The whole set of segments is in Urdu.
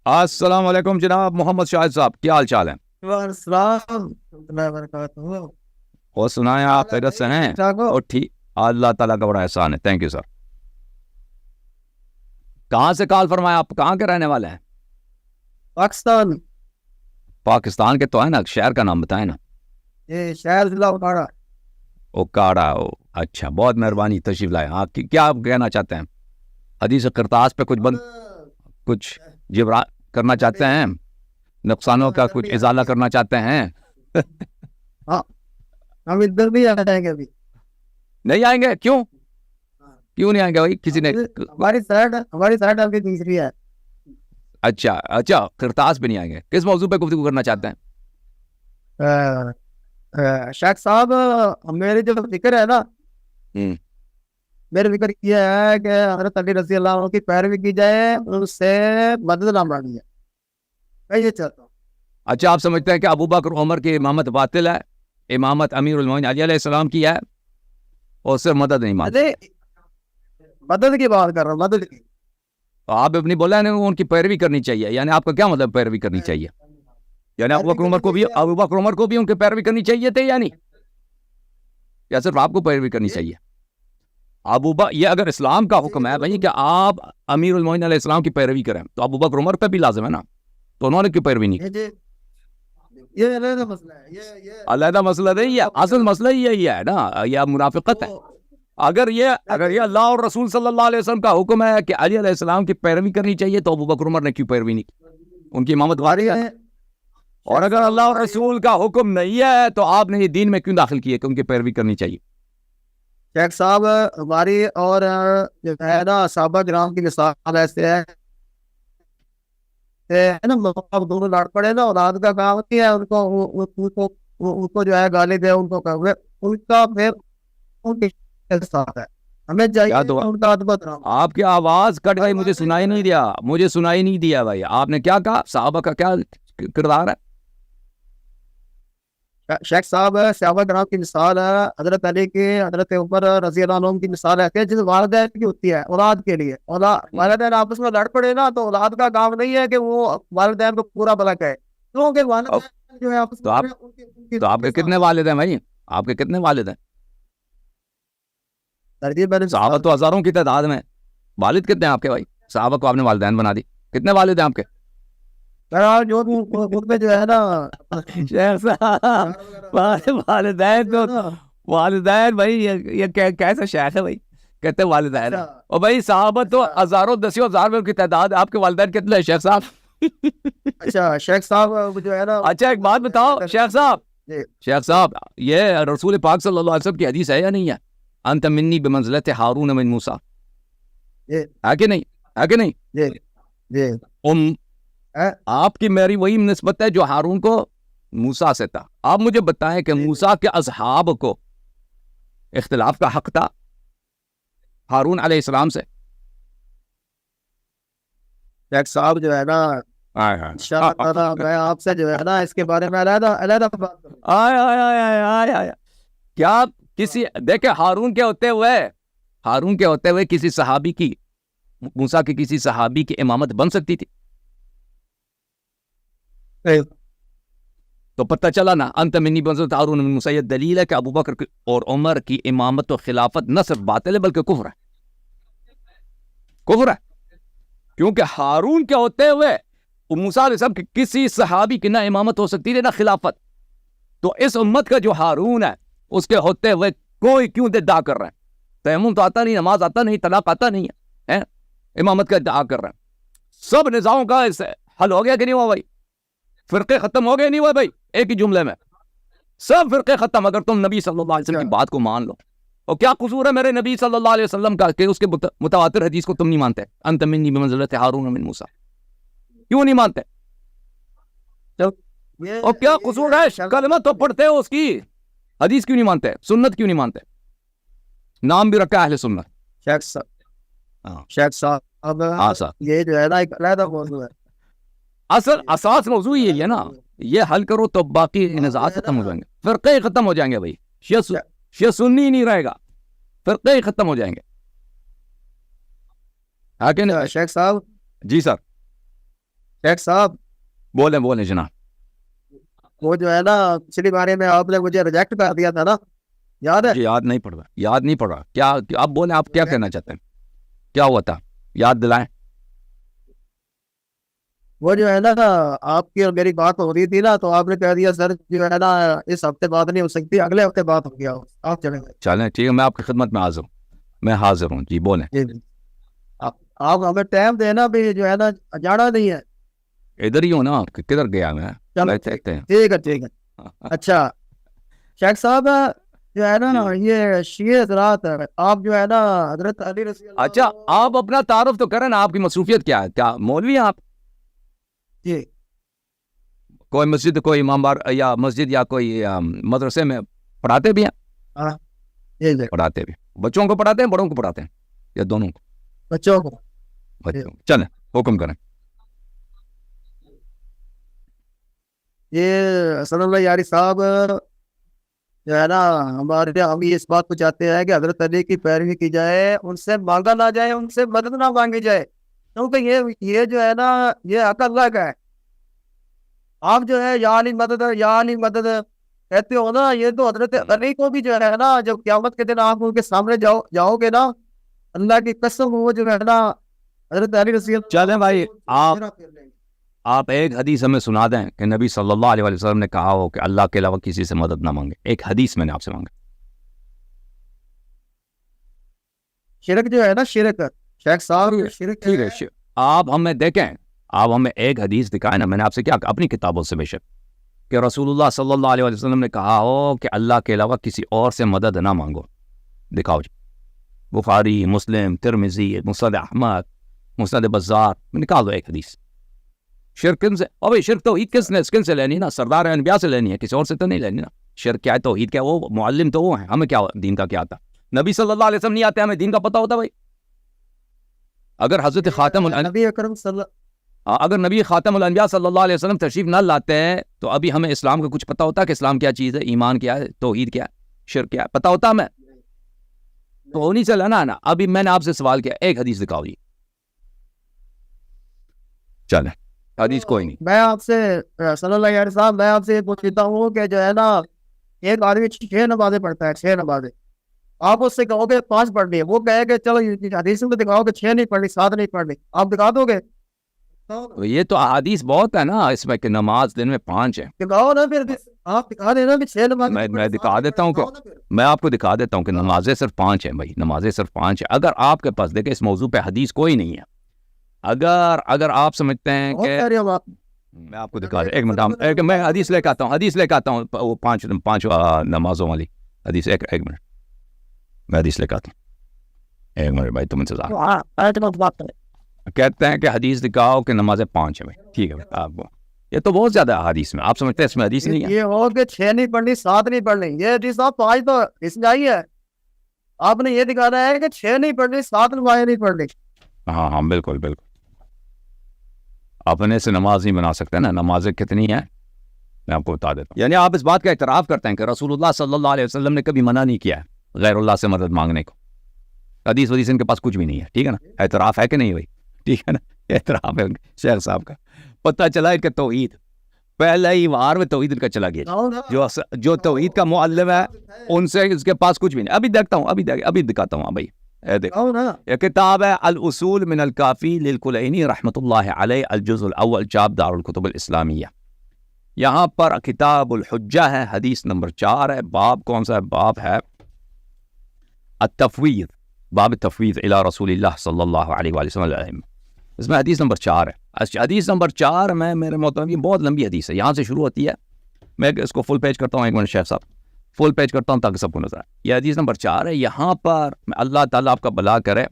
السلام علیکم جناب محمد شاہد صاحب، کیا حال چال ہے؟ السلام اللہ وبرکاتہ. اور سنائیں آپ خیریت سے ہیں؟ ٹھاک ہو؟ اور ٹھیک، اللہ تعالیٰ کا بڑا احسان ہے. Thank you sir. کہاں سے کال فرمایا؟ آپ کہاں کے رہنے والے ہیں؟ پاکستان. پاکستان کے تو ہے نا، شہر کا نام بتائیں نا. یہ شہر ضلع اکاڑا. اوکاڑا. اچھا، بہت مہربانی، تشریف لائے. آپ کیا آپ کہنا چاہتے ہیں؟ حدیث کرتاس پہ کچھ جبرا کرنا چاہتے ہیں؟ نقصانوں کا کچھ ازالہ کرنا چاہتے ہیں؟ ہاں، ہم ادھر بھی آ جائیں گے ابھی. نہیں آئیں گے؟ کیوں نہیں آئیں گے بھائی؟ کسی نے ہماری سائڈ آپ کی تیسری ہے. اچھا کرتاس پہ نہیں آئیں گے. کس موضوع پہ گفتگو کرنا چاہتے ہیں؟ شیخ صاحب، میری جو فکر ہے نا، میری فکر یہ ہے کہ حضرت علی رضی اللہ عنہ کی پیروی کی جائے، ان سے مدد نہ مانگی جائے. میں یہ چاہتا ہوں. اچھا، آپ سمجھتے ہیں کہ ابو بکر عمر کی امامت باطل ہے، امامت امیر المومنین علی علیہ السلام کی ہے، اور صرف مدد نہیں مانگتے؟ مدد کی بات کر رہا ہوں، مدد کی. آپ اپنی بولا ہے ان کی پیروی کرنی چاہیے، یعنی آپ کا کیا مطلب پیروی کرنی چاہیے؟ یعنی ابو بکر عمر کو بھی ان کی پیروی کرنی چاہیے تھے، یعنی یا صرف آپ کو پیروی کرنی چاہیے؟ یہ اگر اسلام کا حکم ہے بھائی کہ آپ امیر المومنین علیہ السلام کی پیروی کریں، تو ابو بکر عمر پہ بھی لازم ہے نا، تو انہوں نے کیوں پیروی نہیں کی؟ یہ علیحدہ مسئلہ ہے. علیحدہ مسئلہ نہیں ہے، اصل مسئلہ یہی ہے نا، یہ منافقت ہے. اگر یہ اللہ اور رسول صلی اللہ علیہ وسلم کا حکم ہے کہ علی علیہ السلام کی پیروی کرنی چاہیے، تو ابو بکر عمر نے کیوں پیروی نہیں کی؟ ان کی امامت واری ہے. اور اگر اللہ اور رسول کا حکم نہیں ہے تو آپ نے یہ دین میں کیوں داخل کیے کہ ان کی پیروی کرنی چاہیے؟ شیخ صاحب، ہماری اور جو ہے نا صحابہ کرام کی مثال ایسے ہے نا، دونوں لڑ پڑے نا، اولاد کا کام نہیں ہے ان کو جو ہے گالی دے، ان کو ان کا پھر ان کے ساتھ ہے. ہمیں چاہیے ان کا ادب. آپ کی آواز کٹ گئی، مجھے سنائی نہیں دیا بھائی. آپ نے کیا کہا؟ صحابہ کا کیا کردار ہے؟ شیخ صاحب، صحابہ کرام کی مثال ہے حضرت علی کی، حضرت عمر رضی اللہ عنہ کی مثال ہے جس والدین کی ہوتی ہے اولاد کے لیے. والدین آپس میں لڑ پڑے نا، تو اولاد کا کام نہیں ہے کہ وہ والدین کو پورا بھلا کہے، کیونکہ والدین جو ہے آپس میں. تو آپ کے کتنے والد ہیں بھائی؟ آپ کے کتنے والد ہیں؟ صحابہ تو ہزاروں کی تعداد میں، والد کتنے ہیں آپ کے بھائی؟ صحابہ کو آپ نے والدین بنا دی. کتنے والد ہیں آپ کے؟ جو ہے نا والدین بھائی، یہ کیسا شیخ ہے بھائی؟ کہتے والدین. اور بھائی صحابہ تو ہزاروں دسیوں ہزار میں ان کی تعداد، آپ کے والدین کتنے ہیں شیخ صاحب؟ اچھا شیخ صاحب جو ہے نا، اچھا ایک بات بتاؤ شیخ صاحب، یہ رسول پاک صلی اللہ علیہ وسلم کی حدیث ہے یا نہیں ہے؟ انت منی بمنزلت ہارون من موسیٰ، ہے کہ نہیں؟ آپ کی میری وہی نسبت ہے جو ہارون کو موسیٰ سے تھا. آپ مجھے بتائیں کہ موسیٰ کے اصحاب کو اختلاف کا حق تھا ہارون علیہ السلام سے؟ شیخ صاحب جو ہے نا، میں آپ سے جو ہے نا اس کے بارے میں علیحدہ بات کروں. کیا کسی دیکھیں ہارون کے ہوتے ہوئے کسی صحابی کی، موسیٰ کے کسی صحابی کی امامت بن سکتی تھی؟ تو پتہ چلا نا، انت منی بنزلت ہارون من موسیٰ. یہ دلیل ہے کہ ابو بکر اور عمر کی امامت و خلافت نہ صرف باطل ہے بلکہ کفر ہے. کیونکہ ہارون کے ہوتے ہوئے موسیٰ علیہ السلام کی کسی صحابی کی نہ امامت ہو سکتی تھی نہ خلافت. تو اس امت کا جو ہارون ہے، اس کے ہوتے ہوئے کوئی کیوں ادعا کر رہے ہیں؟ تیمم تو آتا نہیں، نماز آتا نہیں، طلاق آتا نہیں ہے، امامت کا ادعا کر رہے ہیں. سب نظاموں کا اس حل ہو گیا کہ نہیں ہوا بھائی؟ فرقے ختم ہو گئے نہیں ہوئے بھائی؟ ایک ہی جملے میں سب فرقے ختم، اگر تم نبی صلی اللہ علیہ وسلم کی بات کو مان لو. اور کیا قصور ہے میرے نبی صلی اللہ علیہ وسلم کا کہ اس کے متواتر حدیث کو تم نہیں مانتے؟ انت منی بمنزلت ہارون من موسیٰ، کیوں نہیں مانتے؟ اور کیا قصور ہے؟ کلمہ تو پڑھتے ہو اس کی، حدیث کیوں نہیں مانتے؟ سنت کیوں نہیں مانتے؟ نام بھی رکھا اہل سنت. شیخ صاحب یہ جو ہے نا ایک علیحدہ موضوع ہے. اصل اساس موضوع یہی ہے نا، یہ حل کرو تو باقی نزاعات ختم ہو جائیں گے، فرقے ختم ہو جائیں گے بھائی. شیعہ سنی نہیں رہے گا، فرقے ختم ہو جائیں گے. شیخ صاحب جی سر. شیخ صاحب بولیں بولیں جناب. وہ جو ہے نا پچھلی باری میں آپ نے مجھے ریجیکٹ کر دیا تھا نا, یاد ہے؟ جی یاد نہیں پڑ رہا, یاد نہیں پڑ رہا. کیا آپ بولیں, آپ کیا کہنا چاہتے ہیں, کیا ہوا تھا, یاد دلائیں. وہ جو ہے نا آپ کی اور میری بات ہو رہی تھی نا, تو آپ نے کہہ دیا سر جو ہے نا اس ہفتے بات نہیں ہو سکتی, اگلے ہفتے بات ہو گیا. آپ چلیں گے. چلیں ٹھیک ہے, میں آپ کی خدمت میں حاضر ہوں, میں حاضر ہوں. جی بولیں. جی جی, آپ ہمیں ٹائم دینا بھی جو ہے نا, جانا نہیں ہے. ادھر ہی ہوں نا, کدھر گیا میں, چلو دیکھتے ہیں. ٹھیک ہے ٹھیک ہے. اچھا شیخ صاحب جو ہے نا یہ شیعہ حضرات آپ جو ہے نا حضرت علی رضی اللہ. اچھا آپ اپنا تعارف تو کریں نا, آپ کی مصروفیت کیا ہے, کیا مولوی ہیں آپ, جی کوئی مسجد, کوئی امام بار یا مسجد یا کوئی مدرسے میں پڑھاتے بھی ہیں, ہاں جی پڑھاتے بھی, بچوں کو پڑھاتے ہیں, بڑوں کو پڑھاتے ہیں, یا دونوں کو, بچوں کو. بچوں. چلیں حکم کریں. یہ صلی اللہ یاری صاحب جو ہے نا ہمارے ہم اس بات کو چاہتے ہیں کہ حضرت علی کی پیروی کی جائے, ان سے مانگا نہ جائے, ان سے مدد نہ مانگی جائے, کیونکہ یہ جو ہے نا یہ حق اللہ کا ہے. آپ جو ہے یا علی مدد یا علی مدد کہتے ہو نا, یہ تو حضرت علی کو بھی جو ہے نا جب قیامت کے دن آپ ان کے سامنے جاؤ گے نا, اللہ کی قسم وہ جو ہے نا حضرت علی رضی اللہ. چلیں بھائی, آپ ایک حدیث ہمیں سنا دیں کہ نبی صلی اللہ علیہ وسلم نے کہا ہو کہ اللہ کے علاوہ کسی سے مدد نہ مانگے. ایک حدیث میں نے آپ سے مانگا. شرک جو ہے نا, شرک شیخ صاحب شرک ٹھیک ہے, آپ ہمیں دیکھیں, آپ ہمیں ایک حدیث دکھائیں نا. میں نے آپ سے کیا کہا, اپنی کتابوں سے بے شک, کہ رسول اللہ صلی اللہ علیہ وسلم نے کہا ہو کہ اللہ کے علاوہ کسی اور سے مدد نہ مانگو. دکھاؤ جی, بخاری, مسلم, ترمذی, مسند احمد, مسند بزار, نکال دو ایک حدیث. شرک کن سے, اور شرک توحید کن سے لینی نا, سردار انبیاء سے لینی ہے, کسی اور سے تو نہیں لینی نا. شرک کیا ہے, توحید کیا ہے, وہ معلم تو وہ ہیں, ہمیں کیا دین کا کیا آتا. نبی صلی اللہ علیہ وسلم نہیں آتے, ہمیں دین کا پتہ ہوتا بھائی. اگر حضرت خاتم نبی اکرم صلی اللہ اگر نبی خاتم الانبیاء صلی اللہ علیہ وسلم تشریف نہ لاتے ہیں تو ابھی ہمیں اسلام کا کچھ پتہ ہوتا کہ اسلام کیا چیز ہے, ایمان کیا ہے, توحید کیا ہے, شرک کیا ہے, پتہ ہوتا ہمیں تو انہیں سے لینا ہے نا. ابھی میں نے آپ سے سوال کیا, ایک حدیث دکھاؤ جی. چلیں حدیث کوئی نہیں. میں آپ سے صلی اللہ علیہ صاحب میں آپ سے یہ پوچھتا ہوں کہ جو ہے نا ایک آدمی 6 نمازیں پڑھتا ہے, 6 نمازیں, آپ اس سے کہو گے 5 پڑھنی ہے, وہ کہے کہ چلو حدیث میں دکھاؤ کہ 6 نہیں پڑھنی, 7 نہیں پڑھنی, آپ دکھا دو گے؟ یہ تو احادیث بہت ہے نا اس میں کہ نماز دن میں 5 ہے. دکھاؤ نا پھر, آپ دکھا دینا کہ 6 نمازیں. میں دکھا دیتا ہوں, میں آپ کو دکھا دیتا ہوں کہ نمازیں صرف 5 ہیں بھائی, نمازیں صرف 5 ہیں. اگر آپ کے پاس دیکھیں اس موضوع پہ حدیث کوئی نہیں ہے, اگر آپ سمجھتے ہیں کہ میں آپ کو دکھا دیں, ایک منٹ, میں حدیث لے کے آتا ہوں, وہ 5 نمازوں والی حدیث. ایک منٹ, میں حدیث لے کے آتا ہوں, ایک منٹ بھائی, تم انتظار. کہتے ہیں کہ حدیث دکھاؤ کہ نمازیں 5 ہیں بھائی. ٹھیک ہے بھائی, آپ یہ تو بہت زیادہ حدیث میں, آپ سمجھتے ہیں اس میں حدیث نہیں ہے. یہ ہو کہ 6 نہیں پڑھنی, 7 نہیں پڑھنی, یہ حدیث آپ 5 تو اس میں آئی ہے. آپ نے یہ دکھانا ہے کہ 6 نہیں پڑھنی, 7 نمازیں نہیں پڑھنی. ہاں بالکل بالکل, اپنے سے نماز نہیں بنا سکتے نا. نمازیں کتنی ہیں میں آپ کو بتا دیتا ہوں. یعنی آپ اس بات کا اعتراف کرتے ہیں کہ رسول اللہ صلی اللہ علیہ وسلم نے کبھی منع نہیں کیا ہے غیر اللہ سے مدد مانگنے کو. حدیث ودیث ان کے پاس کچھ بھی نہیں ہے. ٹھیک ہے نا, اعتراف ہے کہ نہیں بھائی, ٹھیک ہے نا, اعتراف ہے شیخ صاحب کا. پتہ چلا ہے کہ توحید پہلے ہی وار میں توحید کا چلا گیا, جو توحید کا معلم ہے ان سے اس کے پاس کچھ بھی نہیں. ابھی دیکھتا ہوں, ابھی دکھاتا ہوں بھائی. یہ کتاب ہے الاصول من الکافی للکلینی رحمۃ اللہ علیہ, الجزء الاول, چاپ دار الکتب الاسلامیہ. یہاں پر کتاب الحجہ ہے, حدیث نمبر 4 ہے. باب کون سا ہے, باب ہے التفویض, باب تفویض الی رسول اللہ صلی اللہ علیہ وآلہ وسلم. اس میں حدیث نمبر 4 ہے. حدیث نمبر 4 میں میرے محترم یہ بہت لمبی حدیث ہے, یہاں سے شروع ہوتی ہے. میں اس کو فل پیج کرتا ہوں, ایک منٹ شیخ صاحب, فل پیج کرتا ہوں تاکہ سب کو نظر آئے. یہ حدیث نمبر 4 ہے. یہاں پر اللہ تعالیٰ آپ کا بھلا کرے,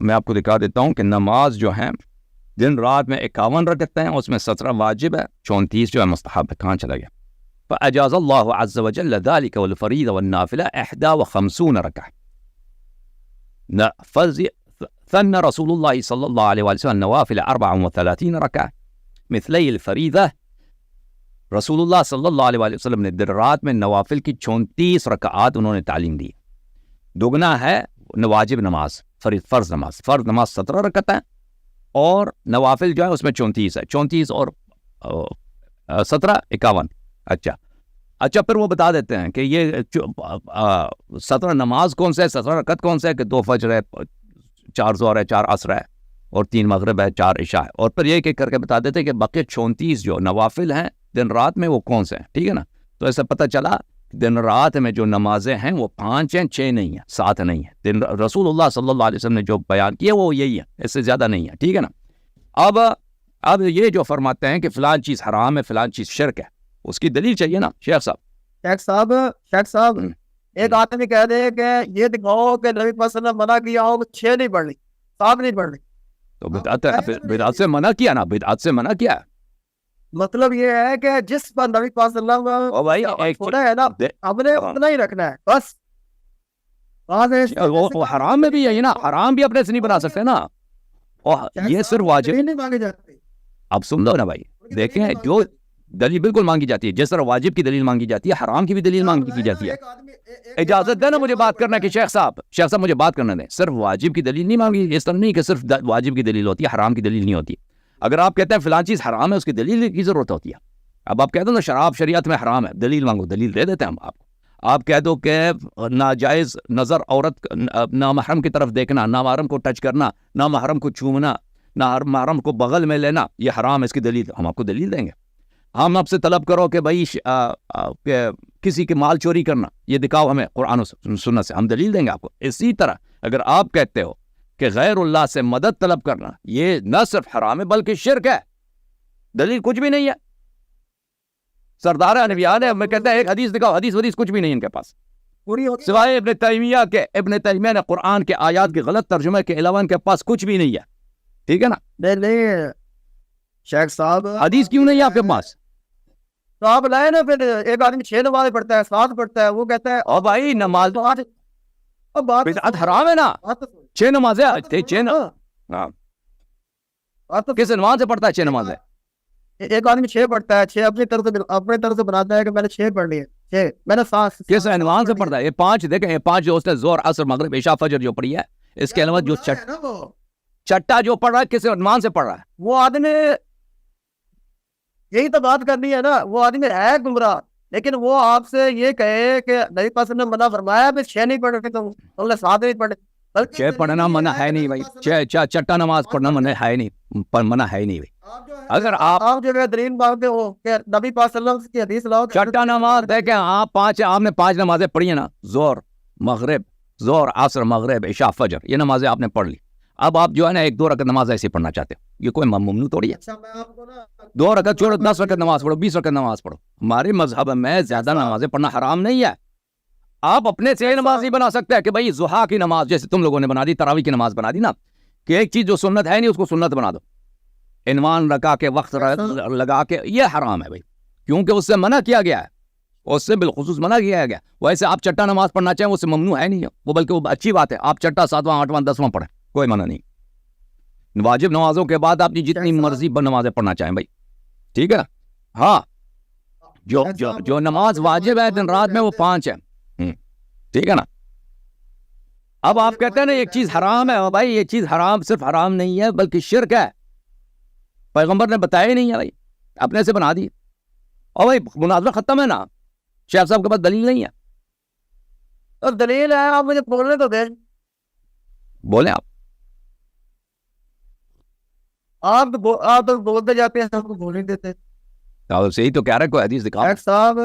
میں آپ کو دکھا دیتا ہوں کہ نماز جو ہے دن رات میں 51 رکعتیں ہیں, اس میں 17 واجب ہے, 34 جو ہے مستحب ہے. کہاں چلا گیا؟ فأجاز اللہ عز وجل ذلك والفریض والنافلہ 51 رکعہ. ثنى رسول الله صلى الله عليه وسلم النوافل 34 ركعة مثلي الفريضة. رسول اللہ صلی اللہ علیہ وسلم نے دن رات میں نوافل کی 34 رکعات انہوں نے تعلیم دی. دگنا ہے واجب نماز, فرض نماز. فرض نماز 17 رکعت ہیں, اور نوافل جو ہے اس میں 34 ہے، 34 اور 17 51. اچھا پھر وہ بتا دیتے ہیں کہ یہ 17 نماز کون سا ہے، 17 رکعت کون سا ہے، کہ 2 فجر ہے، 4 ظہر ہے، 4 عصر ہے، اور 3 مغرب ہے، 4 عشاء ہے. اور پھر یہ کر کے بتا دیتے ہیں کہ باقی 34 جو نوافل ہیں دن رات میں وہ کون سے ہیں. ٹھیک ہے نا. تو ایسا پتہ چلا دن رات میں جو نمازیں ہیں وہ 5 ہیں، 6 نہیں ہیں، 7 نہیں ہیں. رسول اللہ صلی اللہ علیہ وسلم نے جو بیان کیا وہ یہی ہے، اس سے زیادہ نہیں ہے. ٹھیک ہے نا. اب یہ جو فرماتے ہیں کہ فلان چیز حرام ہے، فلان چیز شرک ہے، اس کی دلیل چاہیے نا شیخ صاحب. شیخ صاحب ایک آدمی کہہ دے کہ یہ دکھاؤ کہ نبی پاک صلی اللہ علیہ وسلم منع کیا ہو 6 نہیں پڑھنی، 7 نہیں پڑھنی، تو بدعت سے منع کیا نا، بدعت سے منع کیا. مطلب یہ ہے کہ جس پر نبی پاک صلی اللہ علیہ وسلم چھوڑا ہے نا ہم نے اتنا ہی رکھنا ہے بس. وہ حرام میں بھی یہی نا، حرام بھی اپنے سے نہیں بنا سکتے نا، اور یہ صرف واجب نہیں مانگے جاتے. اب سن لو نا بھائی، دیکھیں جو دلیل بالکل مانگی جاتی ہے، جس طرح واجب کی دلیل مانگی جاتی ہے، حرام کی بھی دلیل مانگی جاتی ہے. اجازت دینا مجھے بات کرنا کہ شیخ صاحب مجھے بات کرنا دیں. صرف واجب کی دلیل نہیں مانگی، اس طرح نہیں کہ صرف واجب کی دلیل ہوتی ہے، حرام کی دلیل نہیں ہوتی. اگر آپ کہتے ہیں فلان چیز حرام ہے، اس کی دلیل کی ضرورت ہوتی ہے. اب آپ کہتے ہو نا شراب شریعت میں حرام ہے، دلیل مانگو، دلیل دے دیتے ہیں ہم آپ کو. آپ کہہ دو کہ ناجائز نظر عورت نامحرم کی طرف دیکھنا، نامحرم کو ٹچ کرنا، نامحرم کو چومنا، نامحرم کو بغل میں لینا، یہ حرام ہے، اس کی دلیل ہم آپ کو دلیل دیں گے. ہم آپ سے طلب کرو کہ بھائی کسی کے مال چوری کرنا، یہ دکھاؤ ہمیں قرآن و سنت سے، ہم دلیل دیں گے آپ کو. اسی طرح اگر آپ کہتے ہو کہ غیر اللہ سے مدد طلب کرنا یہ نہ صرف حرام ہے بلکہ شرک ہے، دلیل کچھ بھی نہیں ہے. سردار انبیاء نے میں کہتا ہے ایک حدیث دکھاؤ، حدیث کچھ بھی نہیں ان کے پاس سوائے ابن تیمیہ کے. ابن تیمیہ نے قرآن کے آیات کے غلط ترجمے کے علاوہ ان کے پاس کچھ بھی نہیں ہے. ٹھیک ہے نا. نہیں شیخ صاحب حدیث کیوں نہیں ہے آپ کے پاس؟ تو آپ لائے نا. پھر ایک آدمی 6 نمازیں پڑھتا ہے، 7 پڑھتا ہے، وہ کہتا ہے او بھائی نماز بدعت حرام ہے نا. 6 نمازیں کس عنوان سے پڑھتا ہے 6 نمازیں؟ ایک آدمی 6 پڑھتا ہے، 6 اپنی طرف سے بناتا ہے کہ میں نے 6 پڑھ لی ہے، 6 میں نے 7 کس عنوان سے پڑھتا ہے؟ یہ 5 دیکھیں، یہ 5 جو اس نے ظہر عصر مغرب عشاء فجر جو پڑھی ہے، اس کے علاوہ جو چٹا جو پڑھ رہا ہے کس عنوان سے پڑھ رہا ہے؟ وہ آدمی یہی تو بات کرنی ہے نا، وہ آدمی ہے گمراہ. لیکن وہ آپ سے یہ کہے کہ نبی پاک نے منع فرمایا بھی 6 نہیں پڑھ رہے، تو ہم نے 7 نہیں پڑھے. 6 پڑھنا منع ہے نہیں بھائی، چٹا نماز پڑھنا منع ہے نہیں، منع ہے نہیں بھائی. اگر آپ جو دلیل مانگتے ہو کہ نبی پاک صلی اللہ علیہ وسلم کی حدیث لاؤ، چٹا نماز دیکھیں آپ نے 5 نمازیں پڑھی ہیں نا، ظہر عصر مغرب عشاء فجر، یہ نمازیں آپ نے پڑھ لی. اب آپ جو ہے نا 1-2 رکعت نماز ایسے پڑھنا چاہتے ہو، یہ کوئی ممنوع تھوڑی ہے. 2 رکعت چھوڑو، 10 رکعت نماز پڑھو، 20 رکعت نماز پڑھو. ہمارے مذہب میں زیادہ نمازیں پڑھنا حرام نہیں ہے. آپ اپنے سے نماز نہیں بنا سکتے کہ بھائی ضحیٰ کی نماز جیسے تم لوگوں نے بنا دی، تراویح کی نماز بنا دی نا، کہ ایک چیز جو سنت ہے نہیں اس کو سنت بنا دو، عنوان رکھا کے وقت لگا کے. یہ حرام ہے بھائی، کیونکہ اس سے منع کیا گیا ہے، اس سے بالخصوص منع کیا گیا. ویسے آپ چٹا نماز پڑھنا چاہیں اس سے ممنوع ہے نہیں، وہ بلکہ وہ اچھی بات ہے. آپ چٹا 7واں 8واں 10واں پڑھیں، کوئی منع نہیں. واجب نمازوں کے بعد آپ جتنی مرضی نمازیں پڑھنا چاہیں بھائی. ٹھیک ہے نا. ہاں جو نماز واجب ہے دن رات میں وہ 5 ہے. ٹھیک ہے نا. اب آپ کہتے ہیں نا ایک چیز حرام ہے، بھائی یہ چیز حرام صرف حرام نہیں ہے بلکہ شرک ہے. پیغمبر نے بتایا ہی نہیں ہے بھائی، اپنے سے بنا دی. اور بھائی مناظرہ ختم ہے نا، شیخ صاحب کے پاس دلیل نہیں ہے. اور دلیل ہے، آپ مجھے بولنے تو دیں. بولیں آپ تو بولتے جاتے ہیں، ہم کو بول نہیں دیتے. صحیح تو کہہ رہے کوئی حدیث دکھاؤ. صاحب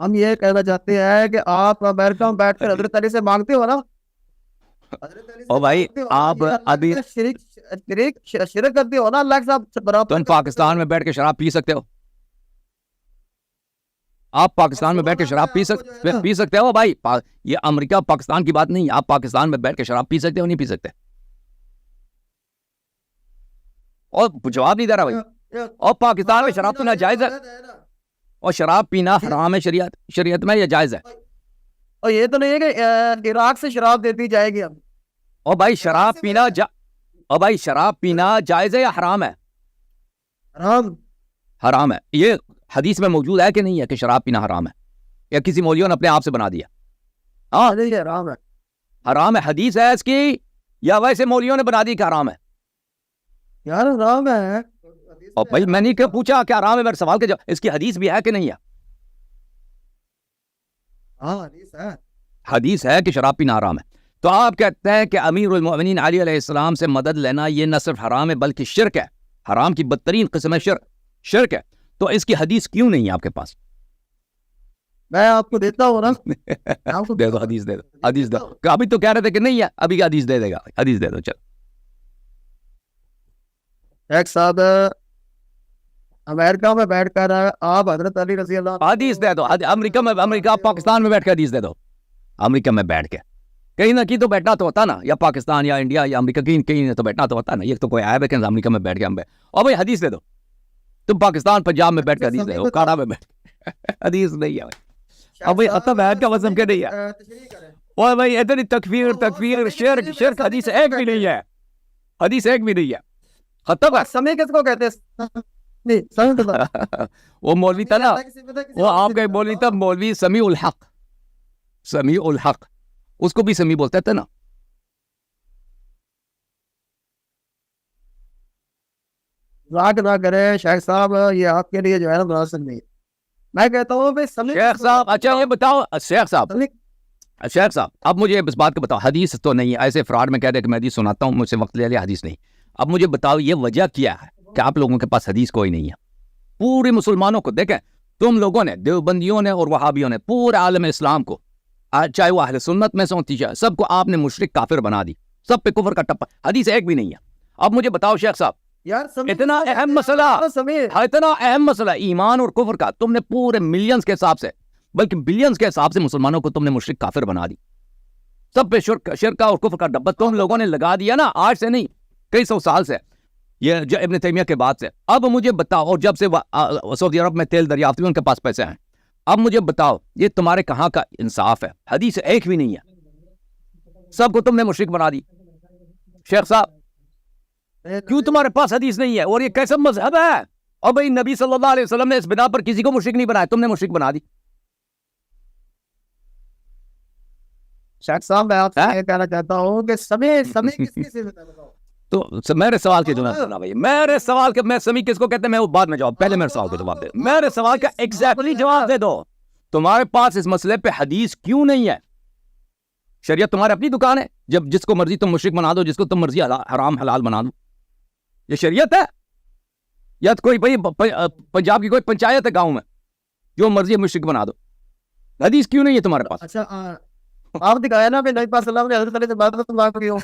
ہم یہ کہنا چاہتے ہیں کہ آپ امریکہ میں بیٹھ کر حضرت علی سے مانگتے ہو نا. او بھائی آپ ابھی شرک کرتے ہو نا اللہ کے ساتھ. تم پاکستان میں بیٹھ کے شراب پی سکتے ہو؟ آپ پاکستان میں بیٹھ کے شراب پی سکتے ہو بھائی؟ یہ امریکہ پاکستان کی بات نہیں، آپ پاکستان میں بیٹھ کے شراب پی سکتے ہو نہیں پی سکتے؟ اور جواب نہیں دے رہا بھائی. اور پاکستان میں شراب پینا جائز ہے، اور شراب پینا حرام ہے شریعت میں، یہ جائز ہے. اور یہ تو نہیں ہے کہ عراق سے شراب دیتی جائے گی اب. اور بھائی شراب پینا جائز ہے یا حرام ہے؟ حرام ہے. یہ حدیث میں موجود ہے کہ نہیں ہے کہ شراب پینا حرام ہے، یا کسی مولوی نے اپنے آپ سے بنا دیا؟ ہاں حرام ہے. حرام ہے، حدیث ہے اس کی یا ویسے مولویوں نے بنا دی کہ حرام ہے؟ یار حرام ہے. اور بھائی میں نے پوچھا کہ حرام ہے، میرے سوال کے جواب، اس کی حدیث بھی ہے کہ نہیں ہے؟ ہاں حدیث ہے. حدیث ہے کہ شراب پینا حرام ہے. تو آپ کہتے ہیں کہ امیر المؤمنین علی علیہ السلام سے مدد لینا یہ نہ صرف حرام ہے بلکہ شرک ہے، حرام کی بدترین قسم ہے شرک ہے. تو اس کی حدیث کیوں نہیں ہے آپ کے پاس؟ میں آپ کو دیتا ہوں نا. دے دو حدیث، دے دو حدیث، دو. ابھی تو کہہ رہے تھے کہ نہیں ہے، ابھی حدیث دے دے گا، حدیث دے دو. چل ایک صاحب امریکہ میں بیٹھ کر آپ حضرت علی رضی اللہ عنہ حدیث دے دو. امریکہ پاکستان میں بیٹھ کے حدیث دے دو. امریکہ میں بیٹھ کے کہیں نہ کہیں تو بیٹھنا تو ہوتا نا، یا پاکستان یا انڈیا یا امریکہ کہیں تو بیٹھنا تو ہوتا نا. یہ تو کوئی عیب ہے کہ امریکہ میں بیٹھ کے ہم اور بھائی حدیث دے دو. تم پاکستان پنجاب میں بیٹھ کے حدیث دے دو، کاڑا میں بیٹھ کے حدیث نہیں ہے. اب بھائی ختم ہے کیا وزم کے نہیں ہے. اور بھائی اتنی تکفیر شرک حدیث ایک بھی نہیں ہے، حدیث ایک بھی نہیں ہے. ختم ہے. سمے کس کو کہتے ہیں؟ نہیں سمے تو وہ مولوی تھا نا، وہ آپ کا مولوی تھا، مولوی سمیع الحق، اس کو بھی سمیع بولتے تھے نا. راگ نہ کرے شیخ صاحب، یہ آپ کے لیے جو ہے نا مناسب نہیں ہے. میں کہتا ہوں بھائی سمے شیخ صاحب اچھا یہ بتاؤ، شیخ صاحب اب مجھے اس بات کو بتاؤ، حدیث تو نہیں ہے، ایسے فراڈ میں کہہ دے کہ میں حدیث سناتا ہوں، مجھ سے وقت لے لیا، حدیث نہیں. اب مجھے بتاؤ یہ وجہ کیا ہے کہ آپ لوگوں کے پاس حدیث کوئی نہیں ہے؟ پورے مسلمانوں کو دیکھیں، تم لوگوں نے، دیوبندیوں نے اور وہابیوں نے، پورے عالم اسلام کو، چاہے وہ اہل سنت میں سے چاہے سب کو آپ نے مشرک کافر بنا دی، سب پہ کفر کا ٹپا. حدیث ایک بھی نہیں ہے. اب مجھے بتاؤ شیخ صاحب، یار اتنا اہم مسئلہ ایمان اور کفر کا تم نے پورے ملینز کے حساب سے، بلکہ بلینز کے حساب سے مسلمانوں کو تم نے مشرک کافر بنا دی. سب پہ شرک اور کفر کا ڈبہ تم لوگوں نے لگا دیا نا، آج سے نہیں کئی سو سال سے، یہ جو ابن تیمیہ کے بعد سے. اب مجھے بتاؤ، اور جب سے سعودی عرب میں تیل دریافت ہوئے ان کے پاس پیسے ہیں، اب مجھے بتاؤ یہ تمہارے کہاں کا انصاف ہے؟ حدیث ایک بھی نہیں ہے، سب کو تم نے مشرک بنا دی. شیخ صاحب کیوں تمہارے پاس حدیث نہیں ہے؟ اور یہ کیسا مذہب ہے؟ اور بھائی نبی صلی اللہ علیہ وسلم نے اس بنا پر کسی کو مشرک نہیں بنایا، تم نے مشرک بنا دی. شیخ صاحب میں آپ سے یہ کہنا چاہتا ہوں کہ سمے کس کی صفت ہے بتاؤ. تو میرے سوال کے جواب دینا بھائی، میرے سوال کے، میں سمیع کس کو کہتے ہیں میں وہ بعد میں جواب، پہلے میرے سوال کا جواب دے. میرے سوال کا ایگزیکٹلی جواب دے دو. تمہارے پاس اس مسئلے پہ حدیث کیوں نہیں ہے؟ شریعت تمہاری اپنی دکان ہے، جب جس کو مرضی تم مشرک بنا دو، جس کو تم مرضی حرام حلال بنا دو. یہ شریعت ہے یا کوئی بھائی پنجاب کی کوئی پنچایت ہے گاؤں میں، جو مرضی مشرک بنا دو؟ حدیث کیوں نہیں ہے تمہارے پاس؟ اچھا آپ دکھایا نا کہ نبی پاک صلی اللہ علیہ وسلم نے حضرت علی سے بات تو بات کی ہو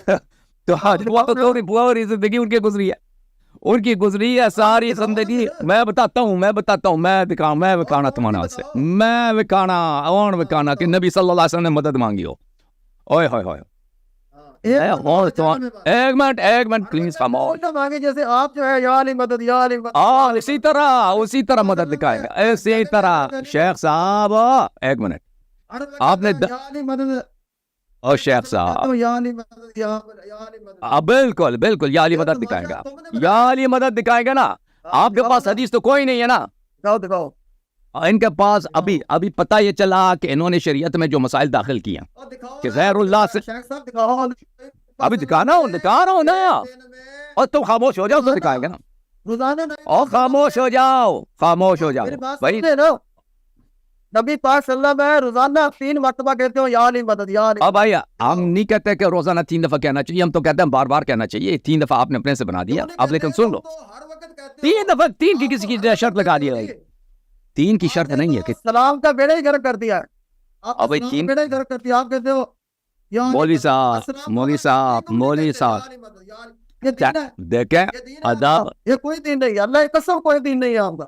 تو پوری زندگی ان کی گزری ہے ساری زندگی. میں بتاتا ہوں میں بکانا تمہارا سے، میں بکانا کہ نبی صلی اللہ علیہ وسلم نے مدد مانگی ہو. اوئے ہوئے ہوئے ایک منٹ پلیز خاموش. جیسے آپ جو ہے یا علی مدد یا علی مدد، اسی طرح مدد دکھائے گا، اسی طرح. شیخ صاحب ایک منٹ، آپ نے اور شیخ صاحب بالکل یا علی مدد دکھائے گا، یا علی مدد دکھائے گا نا. آپ کے پاس حدیث تو کوئی نہیں ہے نا. دکھاؤ. ان کے پاس ابھی پتہ یہ چلا کہ انہوں نے شریعت میں جو مسائل داخل کیے ہیں کہ غیر اللہ سے، ابھی دکھا رہا ہوں نا. اور تم خاموش ہو جاؤ تو دکھائے گا نا. اور خاموش ہو جاؤ بھائی. نبی پاک صلی اللہ علیہ وسلم روزانہ 3 مرتبہ کہتے ہو یا علی مدد یا علی. اب بھائی ہم نہیں کہتے کہ روزانہ 3 دفعہ کہنا چاہیے، ہم تو کہتے ہیں بار بار کہنا چاہیے. 3 دفعہ آپ نے اپنے سے بنا دیا. اب لیکن سن لو، 3 دفعہ 3 کی کسی کی شرط لگا دی گئی. 3 کی شرط نہیں ہے کہ اسلام کا بیڑا ہی گرک کر دیا. اب بھائی 3 بیڑا ہی گرک کرتی آپ کہتے ہو مولوی صاحب دیکھیں ادب، یہ کوئی دین نہیں ہے، اللہ کی قسم کوئی دین نہیں ہے آپ کا.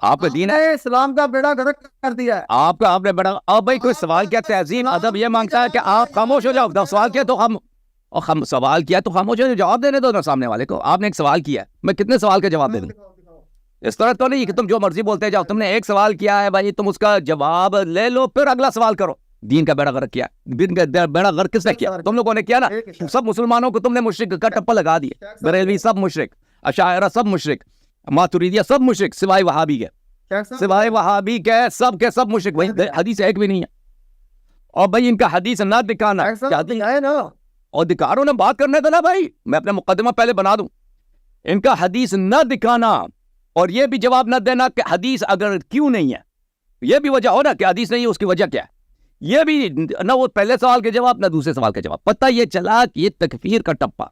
آپ کا دین ہے، اسلام کا بیڑا گرک کر دیا ہے آپ نے بڑا. اب بھائی کوئی سوال کیا، تہذیب ادب یہ مانگتا ہے کہ آپ خاموش ہو جاؤ. سوال کیا تو ہم سوال کیا تو خاموش ہو جاؤ، جواب دینے دو نا سامنے والے کو. آپ نے ایک سوال کیا، میں کتنے سوال کا جواب دے دوں؟ اس طرح تو نہیں کہ تم جو مرضی بولتے جاؤ. تم نے ایک سوال کیا ہے بھائی، تم اس کا جواب لے لو، پھر اگلا سوال کرو. دین کا بیڑا غرق کیا، دین کا بیڑا غرق کس نے کیا؟ تم لوگوں نے کیا نا. سب مسلمانوں کو تم نے مشرک کا ٹپا لگا دیا. بریلوی سب مشرک، اشاعرہ سب مشرک، ماتریدیہ سب مشرک سوائے وہابی کے، سب مشرک. وہی حدیث ایک بھی نہیں ہے. اور بھائی ان کا حدیث نہ دکھانا اور دکھاروں نے بات کرنے تھا نا بھائی، میں اپنا مقدمہ پہلے بنا دوں، ان کا حدیث نہ دکھانا اور یہ بھی جواب نہ دینا کہ حدیث اگر کیوں نہیں ہے، یہ بھی وجہ ہو نا کہ حدیث نہیں ہے، اس کی وجہ کیا ہے، یہ بھی نہ وہ پہلے سوال کے جواب نہ دوسرے سوال کے جواب. پتہ یہ چلا کہ یہ تکفیر کا ٹپا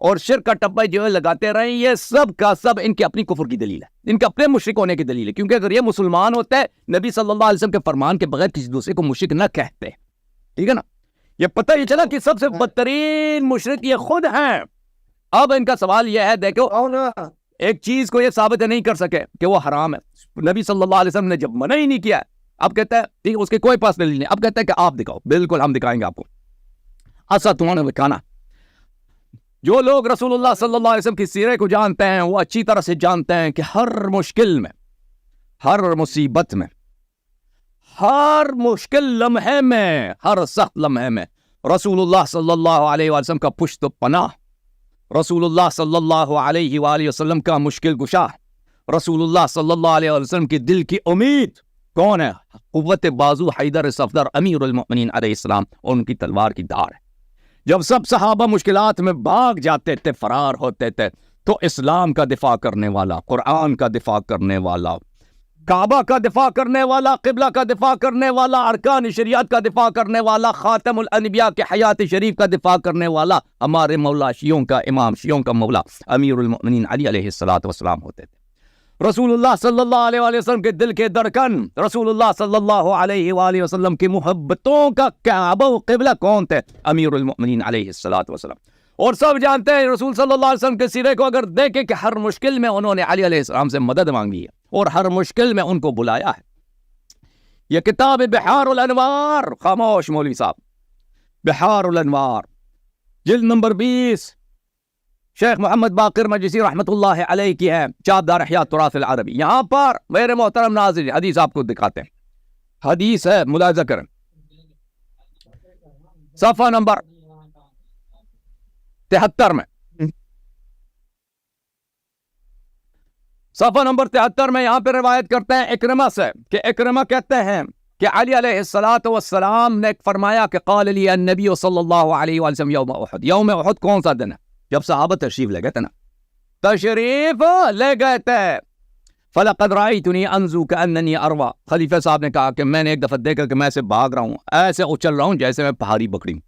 اور شرک کا ٹپا جو ہے لگاتے رہے، یہ سب کا سب ان کے اپنی کفر کی دلیل ہے، ان کے اپنے مشرک ہونے کی دلیل ہے. کیونکہ اگر یہ مسلمان ہوتے نبی صلی اللہ علیہ وسلم کے فرمان کے بغیر کسی دوسرے کو مشرک نہ کہتے. ٹھیک ہے نا، یہ پتہ یہ چلا کہ سب سے بدترین مشرک یہ خود ہیں. اب ان کا سوال یہ ہے، دیکھو ایک چیز کو یہ ثابت نہیں کر سکے کہ وہ حرام ہے، نبی صلی اللہ علیہ وسلم نے جب منع ہی نہیں کیا، اب کہتا ہے ٹھیک اس کے کوئی پاس دلیل نہیں، اب کہتا ہے کہ آپ دکھاؤ. بالکل ہم دکھائیں گے آپ کو. ایسا تمہوں نے دکھانا. جو لوگ رسول اللہ صلی اللہ علیہ وسلم کی سیرت کو جانتے ہیں وہ اچھی طرح سے جانتے ہیں کہ ہر مشکل میں، ہر مصیبت میں، ہر مشکل لمحے میں، ہر سخت لمحے میں رسول اللہ صلی اللہ علیہ وسلم کا پشت و پناہ، رسول اللہ صلی اللہ علیہ وآلہ وسلم کا مشکل کشا، رسول اللہ صلی اللہ علیہ وسلم کی دل کی امید کون ہے؟ قوت بازو حیدر صفدر امیر المؤمنین علیہ السلام اور ان کی تلوار کی دھار ہے. جب سب صحابہ مشکلات میں بھاگ جاتے تھے، فرار ہوتے تھے، تو اسلام کا دفاع کرنے والا، قرآن کا دفاع کرنے والا، کعبہ کا دفاع کرنے والا، قبلہ کا دفاع کرنے والا، ارکان شریعت کا دفاع کرنے والا، خاتم الانبیاء کے حیات شریف کا دفاع کرنے والا ہمارے مولا شیعوں کا امام، شیعوں کا مولا امیر المؤمنین علی علیہ السلام ہوتے تھے. رسول اللہ صلی اللہ علیہ وآلہ وسلم کے دل کے درکن، رسول اللہ صلی اللہ علیہ وآلہ وسلم کی محبتوں کا کعبہ و قبلہ کون تھے؟ امیر المؤمنین علیہ السلام. اور سب جانتے ہیں رسول صلی اللہ علیہ وسلم کے سیرے کو اگر دیکھیں کہ ہر مشکل میں انہوں نے علی علیہ السلام سے مدد مانگی ہے اور ہر مشکل میں ان کو بلایا ہے. یہ کتاب بحار الانوار، خاموش مولوی صاحب، بحار الانوار جلد نمبر 20 شیخ محمد باقر مجلسی رحمت اللہ علیہ کی ہے، چاپ دار احیاء تراث العربی. یہاں پر میرے محترم ناظرین حدیث آپ کو دکھاتے ہیں. حدیث ہے، ملاحظہ کریں، صفحہ نمبر 73 میں، صفحہ نمبر 73 میں یہاں پہ روایت کرتے ہیں اکرمہ سے کہ اکرمہ کہتے ہیں کہ علی علیہ السلام نے فرمایا کہ قال لی النبی صلی اللہ علیہ وسلم یوم احد. یوم احد کون سا دن ہے؟ جب صحابہ تشریف لے گئے تھے نا، تشریف لے گئے تھے. فَلَقَدْ رَأَيْتُنِي أَنْزُو كَأَنَّنِي أَرْوَى. خلیفہ صاحب نے کہا کہ میں نے ایک دفعہ دیکھا کہ میں ایسے بھاگ رہا ہوں، ایسے اچل رہا ہوں جیسے میں پہاڑی بکری ہوں.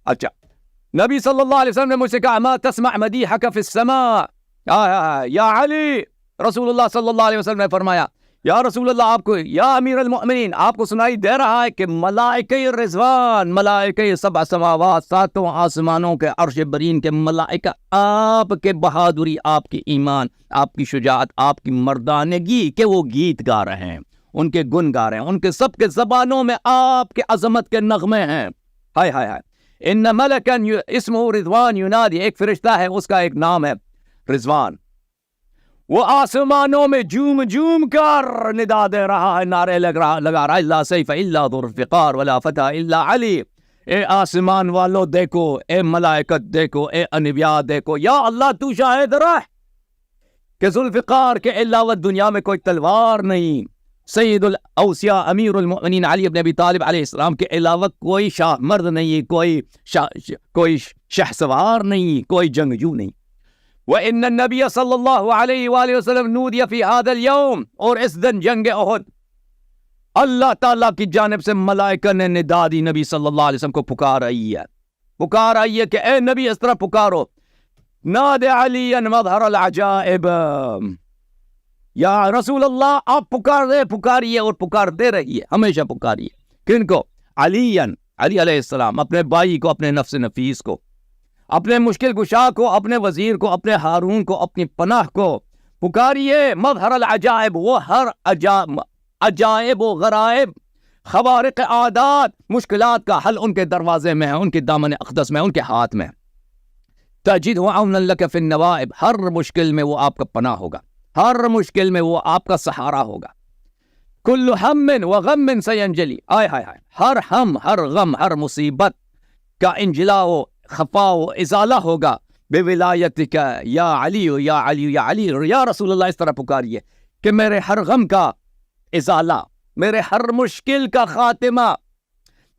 اچھا، نبی صلی اللہ علیہ وسلم نے مجھ سے کہا ما تسمع مدیحك في السماء یا علی. رسول اللہ صلی اللہ علیہ وسلم نے فرمایا یا رسول اللہ، آپ کو، یا امیر المؤمنین، آپ کو سنائی دے رہا ہے کہ ملائکہ رضوان، ملائکہ سبع سماوات، ساتوں آسمانوں کے عرش برین کے ملائکہ آپ کے بہادری، آپ کی ایمان، آپ کی شجاعت، آپ کی مردانگی کے وہ گیت گا رہے ہیں، ان کے گن گا رہے ہیں، ان کے سب کے زبانوں میں آپ کے عظمت کے نغمے ہیں. ہائے ہائے ہائے. ان ملکا اسمہ رضوان ینادی، ایک فرشتہ ہے، اس کا ایک نام ہے رضوان، وہ آسمانوں میں جوم جوم کر ندا دے رہا ہے، نعرے لگا رہا ہے، لا سیف الا ذو الفقار ولا فتح الا علی. اے آسمان والو دیکھو، اے ملائکت دیکھو، اے انبیاء دیکھو، یا اللہ تو شاہد رہ کہ ذوالفقار کے علاوہ دنیا میں کوئی تلوار نہیں، سید الاوصیاء امیر المؤمنین علی بن ابی طالب علیہ السلام کے علاوہ کوئی شاہ مرد نہیں، کوئی شہ سوار نہیں، کوئی جنگجو نہیں. وَإِنَّ النَّبِيَ صلی اللہ علیہ وآلہ وسلم نودی فی هذا اليوم، اور اس دن جنگ احد اللہ تعالیٰ کی جانب سے ملائکہ نے ندا دی، نبی صلی اللہ علیہ وسلم کو پکار آئی ہے کہ اے نبی اس طرح پکارو، ناد علیٰ مظہر العجائب، یا رسول اللہ آپ پکاریے اور پکارتے رہیے، ہمیشہ پکاریے. کن کو؟ علی علیہ السلام، اپنے بھائی کو، اپنے نفس نفیس کو، اپنے مشکل کشا کو، اپنے وزیر کو، اپنے ہارون کو، اپنی پناہ کو پکاریے. مظہر العجائب، وہ ہر عجائب و غرائب، خوارق عادات، مشکلات کا حل ان کے دروازے میں ہے، ان کے دامن اقدس میں، ان کے ہاتھ میں. تجد عونا لک فی النوائب، ہر مشکل میں وہ آپ کا پناہ ہوگا، ہر مشکل میں وہ آپ کا سہارا ہوگا. کل ہم و غم سینجلی، آئے ہائے ہائے، ہر ہم، ہر غم، ہر مصیبت کا انجلا و خفا و ازالہ ہوگا بے ولایتک یا علی، یا علی، یا علی. یا رسول اللہ اس طرح پکاریے کہ میرے ہر غم کا ازالہ، میرے ہر مشکل کا خاتمہ،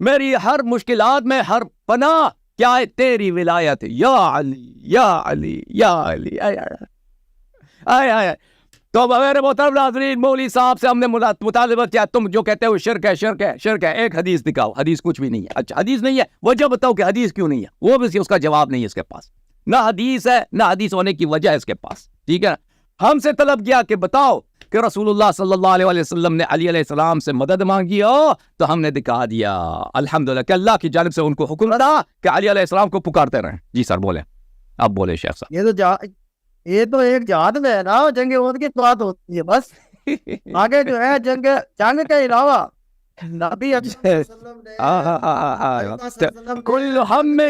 میری ہر مشکلات میں ہر پناہ کیا ہے تیری ولایت یا علی یا علی یا علی. آئے آئے. تو میرے محترم ناظرین مولوی صاحب سے ہم نے مطالبہ کیا تم جو کہتے ہو شرک ہے شرک ہے شرک ہے, ایک حدیث دکھاؤ. حدیث کچھ بھی نہیں ہے. اچھا حدیث نہیں ہے, وجہ بتاؤ کہ حدیث کیوں نہیں ہے. وہ بھی اس کا جواب نہیں ہے اس کے پاس. نہ حدیث ہے نہ حدیث ہونے کی وجہ ہے اس کے پاس. ٹھیک ہے. ہم سے طلب کیا کہ بتاؤ کہ رسول اللہ صلی اللہ علیہ وسلم نے علی علیہ السلام سے مدد مانگی ہو, تو ہم نے دکھا دیا الحمدللہ کہ اللہ کی جانب سے ان کو حکم رہا کہ علی علیہ السلام کو پکارتے رہیں. جی سر بولیں, اب بولے شیخ صاحب. یہ تو ایک جہاد میں ہے نا, جنگ عہد کی بات ہوتی ہے بس. آگے جو ہے جنگ کے علاوہ نبی کل ہم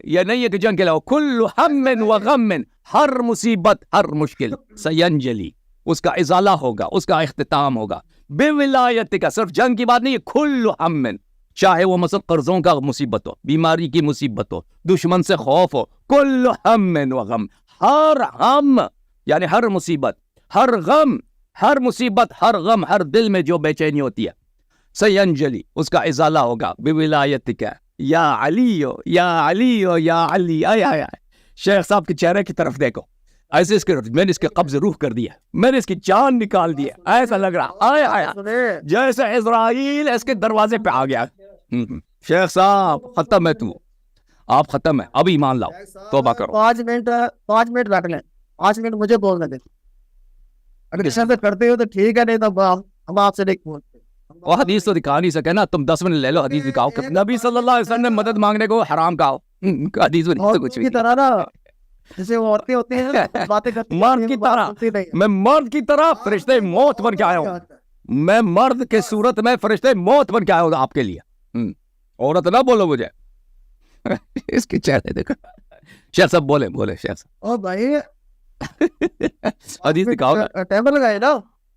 یہ نہیں ہے کہ جنگ کے علاوہ کل ہم و غم, ہر مصیبت ہر مشکل سینجلی, اس کا ازالہ ہوگا, اس کا اختتام ہوگا. بے ولایت کا صرف جنگ کی بات نہیں ہے, کل ہم, چاہے وہ مثلا قرضوں کا مصیبت ہو, بیماری کی مصیبت ہو, دشمن سے خوف ہو, کل ہم و غم, ہر ہم یعنی ہر مصیبت, ہر غم, ہر مصیبت, ہر غم, ہر دل میں جو بے چینی ہوتی ہے سینجلی, اس کا ازالہ ہوگا بولایت کا یا علی یا علی یا علی. آئے آئے آئے. شیخ صاحب کے چہرے کی طرف دیکھو, ایسے اس کے میں نے اس کے قبض روح کر دیا, میں نے اس کی جان نکال دی, ایسا لگ رہا آئے آیا جیسے اسرائیل اس کے دروازے پہ آ گیا. شیخ صاحب ختم ہے, تو آپ ختم ہے, ابھی ایمان لاؤ, توبہ کرو. 5 منٹ رکھ لیں, 5 منٹ مجھے بولنے دیں. اگر اس سے کرتے ہو تو ٹھیک ہے, نہیں تو ہم آپ سے نہیں پوچھتے. وہ حدیث تو دکھا نہیں سکے نا, تم 10 منٹ لے لو, حدیث دکھاؤ. نبی صلی اللہ علیہ وسلم نے مدد مانگنے کو حرام کہا, حدیث میں کچھ کی طرح نا, جیسے وہ عورتیں ہوتی ہیں باتیں کرتی ہیں, مرد کی طرح, میں مرد کی طرح فرشتے موت بن کے آیا ہوں. میں مرد کے صورت میں فرشتے موت بن کے آیا ہوں آپ کے لیے. عورت نہ بولو مجھے. اس کی چہرے دیکھو. شیخ صاحب بولے بولے شیخ صاحب. او بھائی حدیث دکھاؤ, ٹائمر لگائے نا,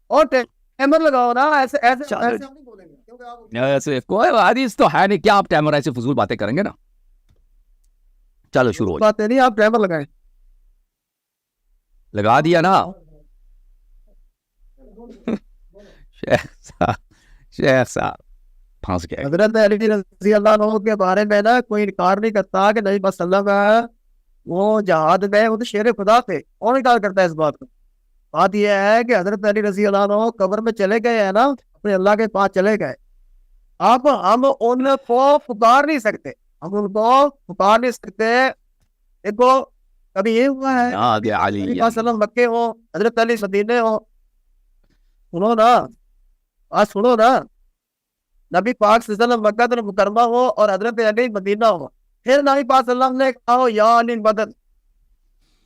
اور ٹائمر لگاؤ نا, ایسے ایسے ہم نہیں بولیں گے کیونکہ آپ ایسے کوئی حدیث تو ہے نہیں, کیا آپ ٹائمر ایسے فضول باتیں کریں گے نا. چلو شروع ہو, باتیں نہیں, آپ ٹائمر لگائیں. لگا دیا نا. شیخ صاحب پھنس گئے. حضرت علی رضی اللہ عنہ کے بارے میں نا کوئی انکار نہیں کرتا کہ نبی صلی اللہ علیہ وسلم وہ جہاد میں وہ تو شیر خدا تھے, کون انکار کرتا ہے اس بات کو. بات یہ ہے کہ حضرت علی رضی اللہ عنہ قبر میں چلے گئے ہیں نا, اپنے اللہ کے پاس چلے گئے. اب ہم ان کو پکار نہیں سکتے, ہم ان کو پکار نہیں سکتے. دیکھو کبھی یہ ہوا ہے علی مکے ہو, حضرت علی مدینے ہو, سنو نا, آج سنو نا, نبی پاک صلی اللہ علیہ وسلم مکہ المکرمہ ہو اور حضرت علی مدینہ ہو, پھر نبی پاک صلی اللہ علیہ وسلم نے کہا یا علی مدد.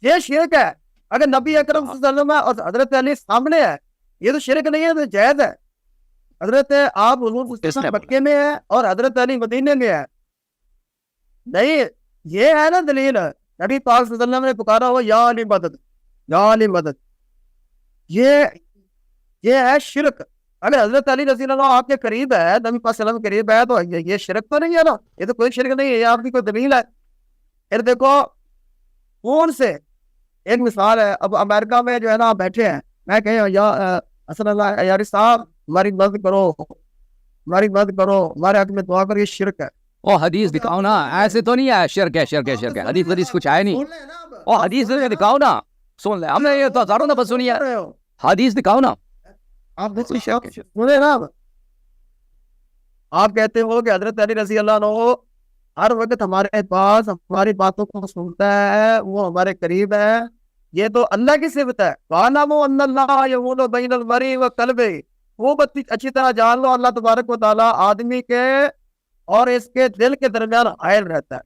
یہ شرک ہے. اگر نبی اکرم صلی اللہ علیہ وسلم اور حضرت علی سامنے ہے, یہ تو شرک نہیں ہے, تو جائز ہے. حضرت آپ حضور مکے میں ہے اور حضرت علی مدینے میں ہے, نہیں یہ ہے نا دلیل. نبی پاک صلی اللہ علیہ وسلم نے پکارا ہو یا علی مدد, یا علی مدد, یہ ہے شرک. اگر حضرت علی رضی اللہ عنہ آپ کے قریب ہے, نبی پاک صلی اللہ علیہ وسلم کے قریب ہے, تو یہ شرک تو نہیں ہے نا, یہ تو کوئی شرک نہیں ہے, یہ آپ کی کوئی دلیل ہے. پھر دیکھو کون سے ایک مثال ہے. اب امریکہ میں جو ہے نا آپ بیٹھے ہیں, میں کہیں یا حسن اللہ یاری صاحب ہماری مدد کرو, ہماری مدد کرو, ہمارے حق میں دعا کرو, یہ شرک ہے. او حدیث دکھاؤ نا, ایسے تو نہیں ہے شرک ہے شرک ہے شرک ہے. حدیث کچھ آئے نہیں. او حدیث دکھاؤ نا, سن لے, ہم نے یہ تو ہزاروں دفعہ سنی ہے. حدیث دکھاؤ نا. آپ سنیں نا, آپ کہتے ہو کہ حضرت علی رضی اللہ عنہ ہر وقت ہمارے پاس ہماری باتوں کو سنتا ہے, وہ ہمارے قریب ہے, یہ تو اللہ کی صفت ہے. وَاعْلَمُوا أَنَّ اللَّهَ يَحُولُ بَيْنَ الْمَرْءِ وَقَلْبِهِ, وہ بات اچھی طرح جان لو, اللہ تبارک و تعالیٰ آدمی کے اور اس کے دل کے درمیان حائل رہتا ہے,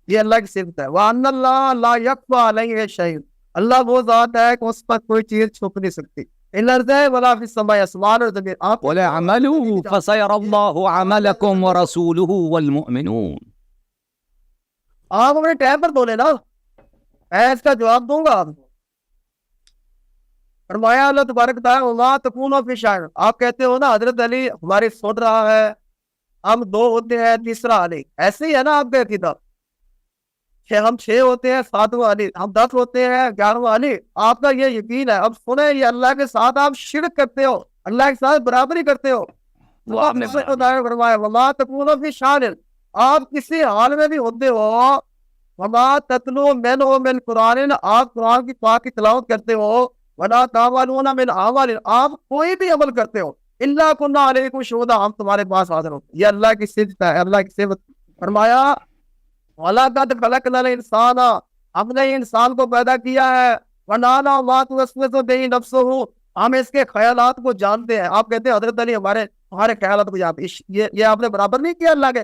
یہ اللہ کی صفت ہے. وَأَنَّ اللَّهَ لَا يَخْفَىٰ عَلَيْهِ شَيْءٌ, اللہ وہ ذات ہے کہ اس پر کوئی چیز چھپ نہیں سکتی. ولا فی السماء, آسمان اور زمین. آپ بولے عملوا فسيرى الله عملكم ورسوله والمؤمنون. آپ اپنے ٹائم پر بولے نا, میں اس کا جواب دوں گا آپ کو. فرمایا اللہ تبارک تعالیٰ وما تکونوا فی شأن, آپ کہتے ہو نا حضرت علی ہماری سن رہا ہے, ہم 2 ہوتے ہیں, تیسرا علی. ایسے ہی ہے نا آپ کا عقیدہ, ہم 6 ہوتے ہیں, 7واں علی, ہم 10 ہوتے ہیں, 11واں علی. آپ کا یہ یقین ہے. اب سنیں, یہ اللہ کے ساتھ آپ شرک کرتے ہو, اللہ کے ساتھ برابری کرتے ہو. وہ آپ نے فرمایا وما تکونوا فی شأن, آپ کسی حال میں بھی ہوتے ہو، وما تتلو منہ من قرآن، آپ قرآن کی پاک کی تلاوت کرتے ہو، ولا تعملون من اعمال، آپ کوئی بھی عمل کرتے ہو، الا کنا علیکم شہودا، ہم تمہارے پاس حاضر ہوتے ہیں۔ یہ اللہ کی صفت ہے، اللہ کی صفت۔ فرمایا وَلَقَدْ خَلَقْنَا الْإِنسَانَ، ہم نے انسان کو پیدا کیا ہے، وَنَعْلَمُ مَا تُوَسْوِسُ بِهِ نَفْسُهُ، ہم اس کے خیالات کو جانتے ہیں۔ آپ کہتے ہیں حضرت علی ہمارے خیالات کو جانتے ہیں، یہ آپ نے برابر نہیں کیا اللہ کے۔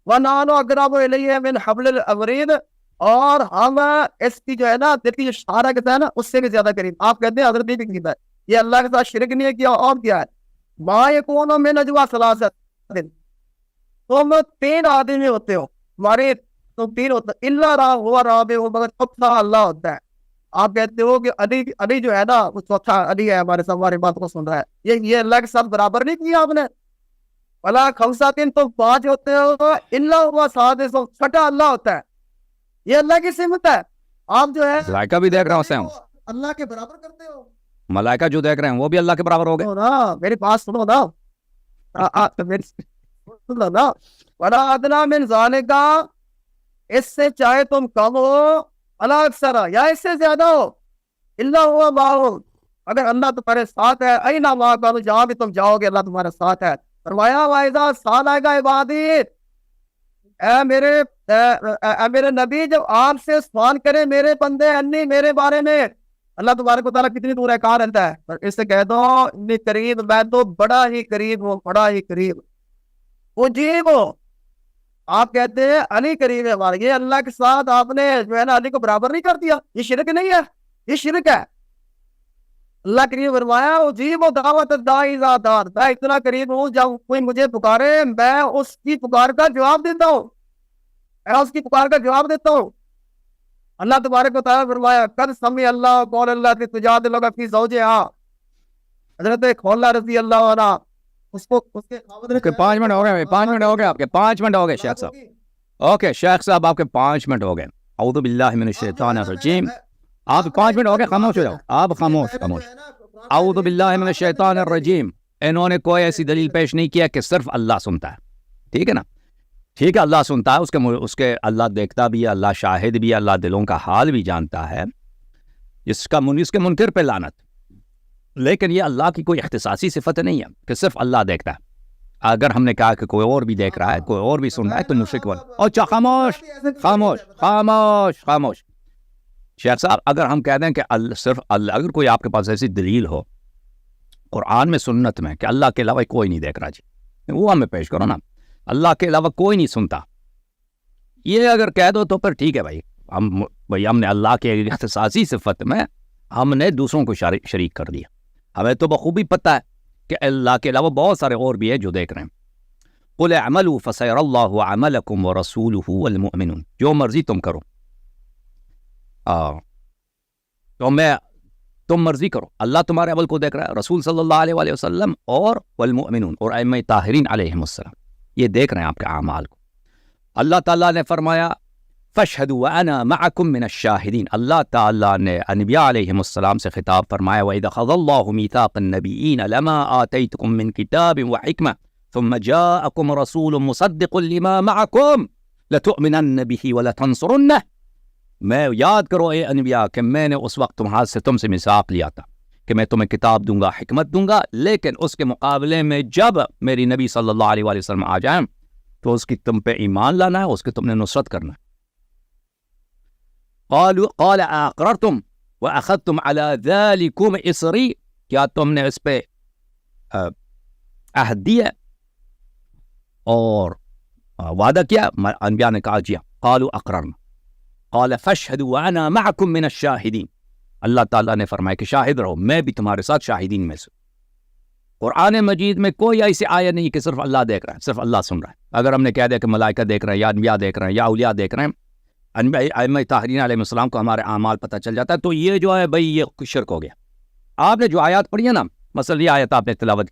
وَنَحْنُ أَقْرَبُ إِلَيْهِ مِنْ حَبْلِ الْوَرِيدِ، اور ہم اس کی جو ہے نا دل کی جو اشارہ کہتا ہے نا اس سے بھی زیادہ قریب۔ آپ کہتے ہیں حضرت بھی کہتا ہے یہ اللہ کے ساتھ شرک نہیں کیا، اور کیا ہے؟ مَا يَكُونُ مِن نَجْوَىٰ ثَلَاثَةٍ، تم 3 آدمی ہوتے ہو، ہمارے تم 3 ہوتے، الا هو رابعهم، مگر چوتھا اللہ ہوتا ہے۔ آپ کہتے ہو کہ علی جو ہے نا وہ چوتھا علی ہے، ہمارے سب ہماری بات کو سن رہا ہے، یہ اللہ کے ساتھ برابر نہیں کیا آپ نے۔ ولا خمساتن، تم 5 ہوتے ہو، الا هو سادسهم، چھٹا اللہ ہوتا ہے۔ یہ اللہ کی صفت ہے۔ آپ جو ہے ملائکہ بھی دیکھ رہے ہیں اسے، اللہ کے برابر کرتے ہو۔ ملائکہ جو دیکھ رہے ہیں وہ بھی اللہ کے برابر ہو گئے۔ سنو نا میری بات سنو نا، سنو نا، ولا ادنا من ذالک، اس سے چاہے تم کم ہو، الا اکثر، یا اس سے زیادہ ہو، الا هو معهم، اگر اللہ تمہارے ساتھ ہے، اینا ما کانوا، جہاں بھی تم جاؤ گے اللہ تمہارے ساتھ ہے۔ فرمایا وَإِذَا سَأَلَكَ عِبَادِي، اے میرے نبی جب آپ سے سوال کرے میرے بندے انی، میرے بارے میں، اللہ تبارک و تعالیٰ کتنی دور ہے، کہاں رہتا ہے؟ پر اس سے کہہ دو انی قریب، میں تو بڑا ہی قریب ہوں، بڑا ہی قریب، اجیب ہو۔ آپ کہتے ہیں علی قریب ہے ہمارے، یہ اللہ کے ساتھ آپ نے جو ہے نا علی کو برابر نہیں کر دیا، یہ شرک نہیں ہے، یہ شرک ہے۔ اللہ قریب فرمایا اجیب دعوت الداعی اذا دعان، میں اتنا قریب ہوں جب کوئی مجھے پکارے میں اس کی پکار کا جواب دیتا ہوں، میں اس کی پکار کا جواب دیتا ہوں۔ اللہ تبارک و تعالیٰ فرمایا قد سمع اللہ قول اللہ تجادلک فی زوجہا، حضرت خولہ رضی اللہ عنہ اس کے خاوند نے 5 منٹ ہو گئے، 5 منٹ ہو گئے آپ کے، 5 منٹ ہو گئے شیخ صاحب۔ اوکے شیخ صاحب آپ کے 5 منٹ ہو گئے۔ اعوذ باللہ من الشیطان الرجیم، آپ 5 منٹ ہو گئے، خاموش ہو جاؤ آپ، خاموش۔ اعوذ باللہ من الشیطان الرجیم، انہوں نے کوئی ایسی دلیل پیش نہیں کیا کہ صرف اللہ سنتا ہے، ٹھیک ہے نا؟ ٹھیک ہے اللہ سنتا ہے، اس کے اللہ دیکھتا بھی ہے، اللہ شاہد بھی ہے، اللہ دلوں کا حال بھی جانتا ہے، اس کے منکر پہ لعنت۔ لیکن یہ اللہ کی کوئی اختصاصی صفت نہیں ہے کہ صرف اللہ دیکھتا ہے۔ اگر ہم نے کہا کہ کوئی اور بھی دیکھ رہا ہے، کوئی اور بھی سن رہا ہے تو مشرک بن۔ اچھا خاموش خاموش خاموش خاموش۔ شیخ صاحب اگر ہم کہہ دیں کہ صرف اللہ، اگر کوئی آپ کے پاس ایسی دلیل ہو قرآن میں سنت میں کہ اللہ کے علاوہ کوئی نہیں دیکھ رہا جی، وہ ہمیں پیش کرو نا، اللہ کے علاوہ کوئی نہیں سنتا، یہ اگر کہہ دو تو پھر ٹھیک ہے بھائی، ہم نے اللہ کے اختصاصی صفت میں ہم نے دوسروں کو شریک کر دیا۔ ہمیں تو بخوبی پتہ ہے کہ اللہ کے علاوہ بہت سارے اور بھی ہیں جو دیکھ رہے ہیں۔ قُلْ اعْمَلُوا فَسَيَرَى اللَّهُ عَمَلَكُمْ وَرَسُولُهُ وَالْمُؤْمِنُونَ، جو مرضی تم کرو، تم مرضی کرو، اللہ تمہارے عمل کو دیکھ رہا ہے، رسول صلی اللہ علیہ وآلہ وسلم اور والمؤمنون اور ائمہ طاہرین علیہم السلام، یہ دیکھ رہے ہیں آپ کے اعمال کو۔ اللہ تعالیٰ نے فرمایا فَاشْهَدُوا وَأَنَا مَعَكُمْ مِنَ الشَّاهِدِينَ، اللہ تعالیٰ نے انبیاء علیہم السلام سے خطاب فرمایا وَإِذْ أَخَذَ اللَّهُ مِيثَاقَ النَّبِيِّينَ لَمَا آتَيْتُكُم مِّن كِتَابٍ وَحِكْمَةٍ ثُمَّ جَاءَكُمْ رَسُولٌ مُصَدِّقٌ لِّمَا مَعَكُمْ لَتُؤْمِنَنَّ بِهِ وَلَتَنصُرُنَّهُ، میں یاد کرو اے انبیاء کہ میں نے اس وقت تم سے میثاق لیا تھا کہ میں تمہیں کتاب دوں گا، حکمت دوں گا، لیکن اس کے مقابلے میں جب میری نبی صلی اللہ علیہ وآلہ وسلم آ جائیں تو اس کی تم پہ ایمان لانا ہے، اس کی تم نے نصرت کرنا ہے۔ قال اقررتم واخذتم على ذلكم اصری، کیا تم نے اس پہ عہد دیا اور وعدہ کیا؟ انبیاء نے کہا جی قالوا اقررنا، قال فاشهدوا وانا معكم من الشاهدين، اللہ تعالیٰ نے فرمایا کہ شاہد رہو، میں بھی تمہارے ساتھ شاہدین میں سے۔ قرآن مجید میں کوئی ایسی آیت نہیں کہ صرف اللہ دیکھ رہا ہے، صرف اللہ سن رہا ہے۔ اگر ہم نے کہہ دیا کہ ملائکہ دیکھ رہے ہیں یا انبیاء دیکھ رہے ہیں یا اولیاء دیکھ رہے ہیں، ائمہ طاہرین علیہ السلام کو ہمارے اعمال پتہ چل جاتا ہے، تو یہ جو ہے بھائی یہ شرک ہو گیا۔ آپ نے جو آیات پڑھی ہے نا، مثلا یہ آیت آپ نے تلاوت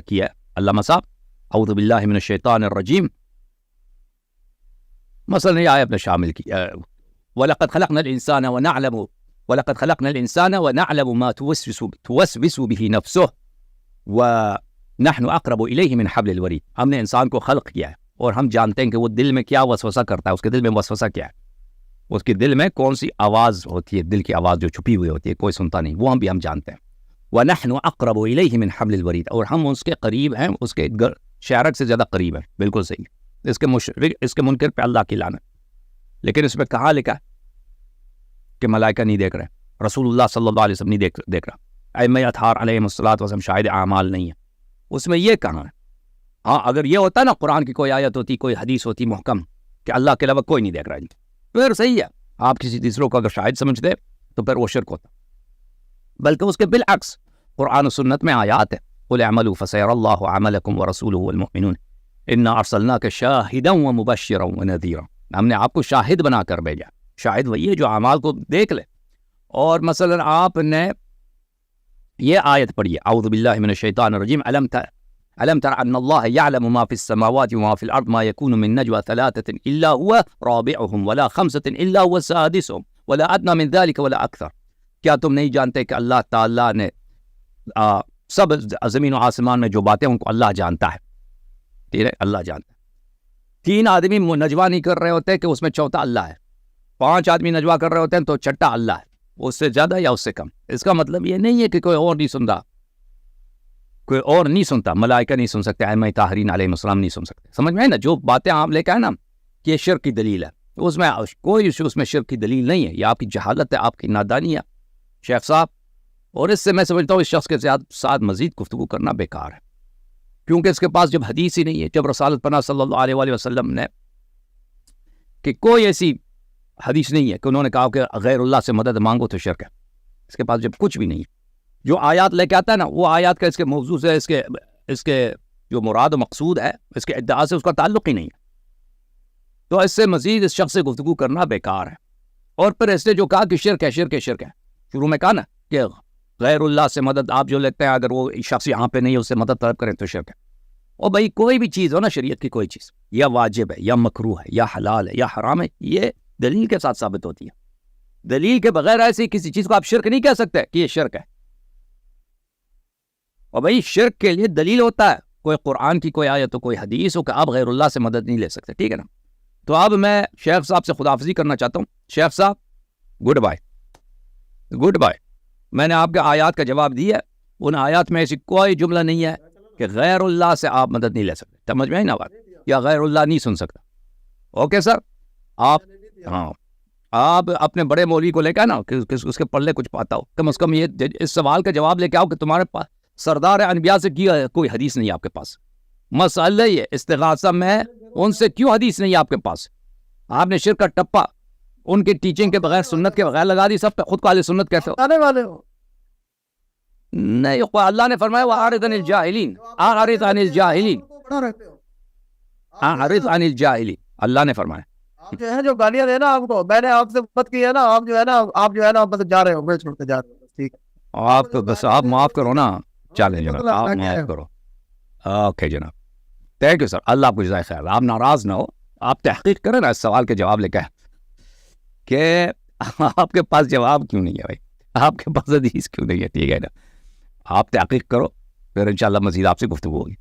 کی ہے علامہ صاحب، اعوذ باللہ من الشیطان الرجیم، مثلا یہ آیت نے شامل کی وَلَقَدْ خَلَقْنَا الْإِنسَانَ وَنَعْلَمُ مَا تُوَسْوِسُ بِهِ نَفْسُهُ وَنَحْنُ أَقْرَبُ إِلَيْهِ مِنْ حَبْلِ الْوَرِيدِ، ہم نے انسان کو خلق کیا ہے اور ہم جانتے ہیں کہ وہ دل میں کیا وسوسہ کرتا ہے، اس کے دل میں وسوسہ کیا ہے، اس کے دل میں کون سی آواز ہوتی ہے، دل کی آواز جو چھپی ہوئی ہوتی ہے، کوئی سنتا نہیں، وہ ہم جانتے ہیں۔ وَنَحْنُ أَقْرَبُ إِلَيْهِ مِنْ حَبْلِ الْوَرِيدِ، اور ہم اس کے قریب ہیں، اس کے شارک سے زیادہ قریب ہیں۔ بالکل صحیح۔ اس کے مشرک، اس کے منکر پہ اللہ کی لعنت۔ لیکن اس میں کہاں لکھا ہے کہ ملائکہ نہیں دیکھ رہے، رسول اللہ صلی اللہ علیہ وسلم نہیں دیکھ رہا، ائمہ اطہار علیہم الصلاۃ والسلام شاہد اعمال نہیں ہے، اس میں یہ کہاں ہے؟ ہاں اگر یہ ہوتا نا قرآن کی کوئی آیت ہوتی، کوئی حدیث ہوتی محکم کہ اللہ کے علاوہ کوئی نہیں دیکھ رہا ہے، پھر صحیح ہے، آپ کسی تیسروں کو اگر شاہد سمجھتے تو پھر وہ شرک ہوتا۔ بلکہ اس کے بالعکس قرآن و سنت میں آیات ہے، قُلْ اعْمَلُوا فَسَيَرَى اللَّهُ عَمَلَكُمْ وَرَسُولُهُ وَالْمُؤْمِنُونَ إِنَّا أَرْسَلْنَاكَ شَاهِدًا وَمُبَشِّرًا وَنَذِيرًا، ہم نے آپ کو شاہد بنا کر بھیجا۔ شاہد وہی ہے جو اعمال کو دیکھ لے۔ اور مثلا آپ نے یہ آیت پڑھی ہے، اعوذ باللہ من الشیطان الرجیم، أَلَمْ تَرَ أَنَّ اللَّهَ يَعْلَمُ مَا فِي السَّمَاوَاتِ وَمَا فِي الْأَرْضِ مَا يَكُونُ مِن نَجْوَى ثَلَاثَةٍ إِلَّا هُوَ رَابِعُهُمْ وَلَا خَمْسَةٍ إِلَّا هُوَ سَادِسُهُمْ وَلَا أَدْنَىٰ مِن ذَلِكَ وَلَا أَكْثَرَ، کیا تم نہیں جانتے کہ اللہ تعالیٰ نے سب زمین و آسمان میں جو باتیں ان کو اللہ جانتا ہے، ٹھیک ہے، اللہ جانتا ہے۔ 3 آدمی نجوا نہیں کر رہے ہوتے کہ اس میں چوتھا اللہ ہے، 5 آدمی نجوا کر رہے ہوتے ہیں تو چھٹا اللہ ہے، اس سے زیادہ یا اس سے کم۔ اس کا مطلب یہ نہیں ہے کہ کوئی اور نہیں سنتا، کوئی اور نہیں سنتا، ملائکہ نہیں سن سکتے، ائمہ طاہرین علیہ السلام نہیں سن سکتے، سمجھ میں ہے نا؟ جو باتیں آپ لے کے آئے نا کہ یہ شرک کی دلیل ہے، اس میں کوئی اس میں شرک کی دلیل نہیں ہے، یہ آپ کی جہالت ہے، آپ کی نادانی ہے شیخ صاحب۔ اور اس سے میں سمجھتا ہوں اس شخص کے ساتھ مزید گفتگو کرنا بیکار ہے، کیونکہ اس کے پاس جب حدیث ہی نہیں ہے، جب رسالت پناہ صلی اللہ علیہ وآلہ وسلم نے کہ کوئی ایسی حدیث نہیں ہے کہ انہوں نے کہا کہ غیر اللہ سے مدد مانگو تو شرک ہے، اس کے پاس جب کچھ بھی نہیں ہے، جو آیات لے کے آتا ہے نا وہ آیات کا اس کے موضوع سے، اس کے جو مراد و مقصود ہے، اس کے ادعا سے اس کا تعلق ہی نہیں ہے، تو اس سے مزید اس شخص سے گفتگو کرنا بیکار ہے۔ اور پھر اس نے جو کہا کہ شرک ہے، شرک ہے، شرک ہے، شروع میں کہا نا کہ غیر اللہ سے مدد آپ جو لیتے ہیں، اگر وہ شخص یہاں پہ نہیں ہے اس سے مدد طلب کریں تو شرک ہے۔ اور بھائی کوئی بھی چیز ہو نا، شریعت کی کوئی چیز، یا واجب ہے یا مکروہ ہے یا حلال ہے یا حرام ہے، یہ دلیل کے ساتھ ثابت ہوتی ہے، دلیل کے بغیر ایسی کسی چیز کو آپ شرک نہیں کہہ سکتے کہ یہ شرک ہے۔ اور بھائی شرک کے لیے دلیل ہوتا ہے، کوئی قرآن کی کوئی آیت ہو، کوئی حدیث ہو کہ آپ غیر اللہ سے مدد نہیں لے سکتے، ٹھیک ہے نا؟ تو اب میں شیخ صاحب سے خداحافظی کرنا چاہتا ہوں۔ شیخ صاحب گڈ بائے، گڈ بائے۔ میں نے آپ کے آیات کا جواب دیا، ان آیات میں ایسی کوئی جملہ نہیں ہے کہ غیر اللہ سے آپ مدد نہیں لے سکتے، سمجھ میں آئی نا بات؟ یا غیر اللہ نہیں سن سکتا۔ اوکے سر، آپ ہاں آپ اپنے بڑے مولوی کو لے کے نا کہ اس کے پلے کچھ پاتا ہو، کم از کم یہ اس سوال کا جواب لے کے آؤ کہ تمہارے پاس سردار انبیاء سے کیا کوئی حدیث نہیں آپ کے پاس، مسئلہ یہ استغاثہ میں ان سے کیوں حدیث نہیں آپ کے پاس؟ آپ نے شرک کا ٹپا ان کے ٹیچنگ کے بغیر، سنت کے بغیر لگا دی، سب پہ خود کو اہل سنت کہتے ہو؟ آنے والے ہو نہیں، اللہ نے فرمایا وَأَعْرِضْ عَنِ الْجَاهِلِينَ، أَعْرِضْ عَنِ الْجَاهِلِينَ، أَعْرِضْ عَنِ الْجَاهِلِينَ، اللہ نے فرمایا۔ آپ جو ہے جو گالیاں دینا آپ کو، میں نے آپ سے بات کی ہے نا، آپ جو ہے نا بس جا رہے ہو، میں چھوڑ کے جا رہا ہوں، ٹھیک ہے؟ آپ تو بس آپ معاف کرو نا، چلیں جناب آپ معاف کرو۔ اوکے جناب، تھینک یو سر، اللہ آپ کو جزائے خیر۔ آپ ناراض نہ ہو، آپ تحقیق کریں نا اس سوال کے جواب لے کے کہ آپ کے پاس جواب کیوں نہیں ہے بھائی، آپ کے پاس حدیث کیوں نہیں ہے، ٹھیک ہے نا؟ آپ تحقیق کرو، پھر انشاءاللہ مزید آپ سے گفتگو ہوگی۔